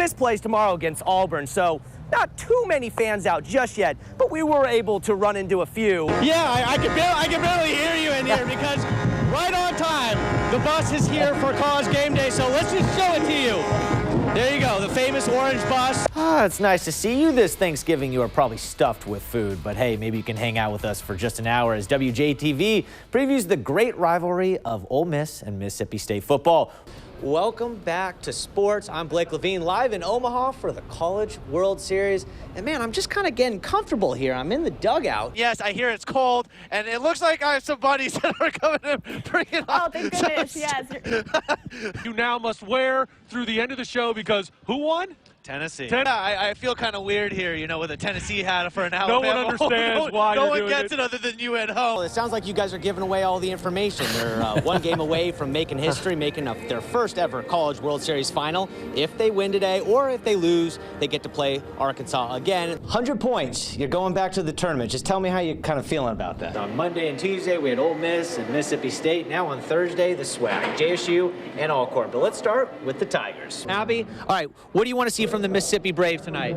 Miss plays tomorrow against Auburn, so not too many fans out just yet, but we were able to run into a few. Yeah, I can barely hear you in here because right on time, the bus is here for College Game Day, so let's just show it to you. There you go, the famous orange bus. It's nice to see you this Thanksgiving. You are probably stuffed with food, but hey, maybe you can hang out with us for just an hour as WJTV previews the great rivalry of Ole Miss and Mississippi State football. Welcome back to sports. I'm Blake Levine, live in Omaha for the College World Series. And man, I'm just kind of getting comfortable here. I'm in the dugout. Yes, I hear it's cold, and it looks like I have some buddies that are coming to bring it on. Oh, thank goodness, yes. You now must wear through the end of the show because who won? Tennessee. I feel kind of weird here, you know, with a Tennessee hat for an Alabama. No one understands why no you're one doing gets it other than you at home. Well, it sounds like you guys are giving away all the information. They're one game away from making history, making their first ever College World Series final. If they win today or if they lose, they get to play Arkansas again. 100 points. You're going back to the tournament. Just tell me how you're kind of feeling about that. On Monday and Tuesday, we had Ole Miss and Mississippi State. Now on Thursday, the SWAC, JSU, and Alcorn. But let's start with the Tigers. Abby, all right, what do you want to see from the Mississippi Braves tonight?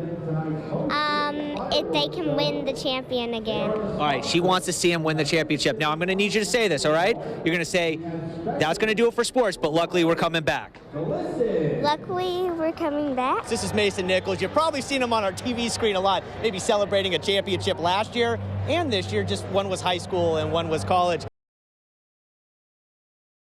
If they can win the champion again. All right, she wants to see him win the championship. Now, I'm going to need you to say this, all right? You're going to say, that's going to do it for sports, but luckily we're coming back. Luckily, we're coming back. This is Mason Nichols. You've probably seen him on our TV screen a lot, maybe celebrating a championship last year and this year. Just one was high school and one was college.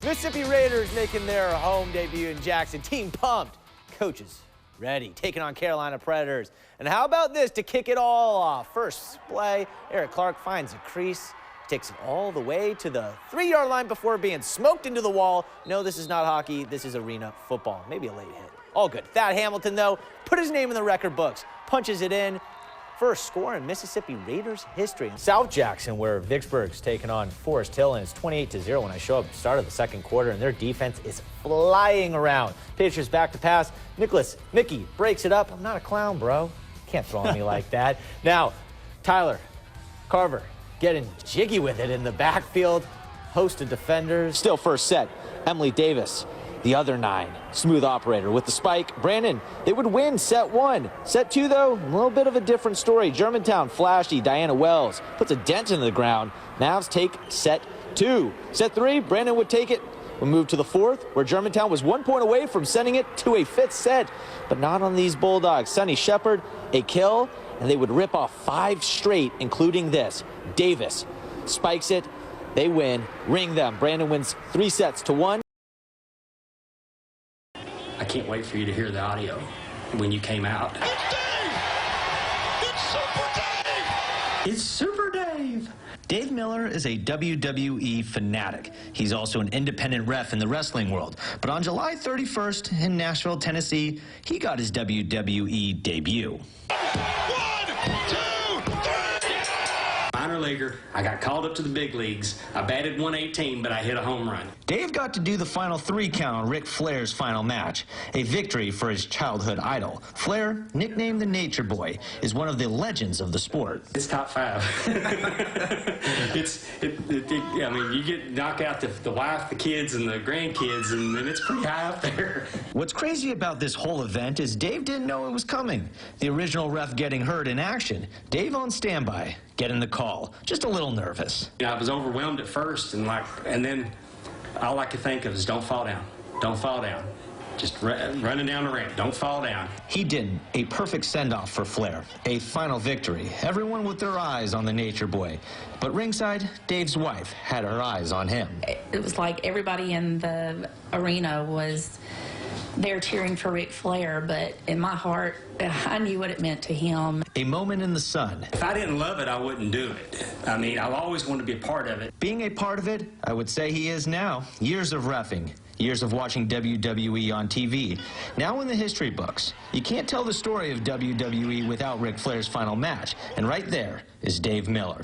Mississippi Raiders making their home debut in Jackson. Team pumped. Coaches ready, taking on Carolina Predators. And how about this to kick it all off? First play, Eric Clark finds a crease, takes it all the way to the 3-yard line before being smoked into the wall. No, this is not hockey. This is arena football. Maybe a late hit. All good. Thad Hamilton, though, put his name in the record books, punches it in. First score in Mississippi Raiders history. South Jackson, where Vicksburg's taking on Forest Hill, and it's 28-0 when I show up at the start of the second quarter, and their defense is flying around. Patriots back to pass. Mickey breaks it up. I'm not a clown, bro. Can't throw on me like that. Now, Tyler Carver getting jiggy with it in the backfield. Host of defenders. Still first set. Emily Davis, the other 9. Smooth operator with the spike. Brandon, they would win set 1. Set 2, though, a little bit of a different story. Germantown, flashy. Diana Wells puts a dent into the ground. Mavs take set 2. Set 3, Brandon would take it. We'll move to the 4th, where Germantown was 1 point away from sending it to a 5th set. But not on these Bulldogs. Sunny Shepard, a kill, and they would rip off 5 straight, including this. Davis spikes it. They win. Ring them. Brandon wins 3 sets to 1. I can't wait for you to hear the audio when you came out. It's Dave! It's Super Dave! It's Super Dave! Dave Miller is a WWE fanatic. He's also an independent ref in the wrestling world. But on July 31st in Nashville, Tennessee, he got his WWE debut. 1, 2, 3! Minor leaguer, I got called up to the big leagues. I batted 118, but I hit a home run. Dave got to do the final 3 count on Ric Flair's final match, a victory for his childhood idol. Flair, nicknamed the Nature Boy, is one of the legends of the sport. It's top 5. I mean, you get knock out the wife, the kids, and the grandkids, and it's pretty high up there. What's crazy about this whole event is Dave didn't know it was coming. The original ref getting hurt in action. Dave on standby, getting the call. Just a little nervous. I was overwhelmed at first, and then all I could think of is don't fall down. Don't fall down. Just running down the ramp. Don't fall down. He didn't. A perfect send-off for Flair. A final victory. Everyone with their eyes on the Nature Boy. But ringside, Dave's wife had her eyes on him. It was like everybody in the arena was there cheering for Ric Flair, but in my heart, I knew what it meant to him. A moment in the sun. If I didn't love it, I wouldn't do it. I mean, I've always wanted to be a part of it. Being a part of it, I would say he is now. Years of reffing. Years of watching WWE on TV. Now in the history books. You can't tell the story of WWE without Ric Flair's final match. And right there is Dave Miller.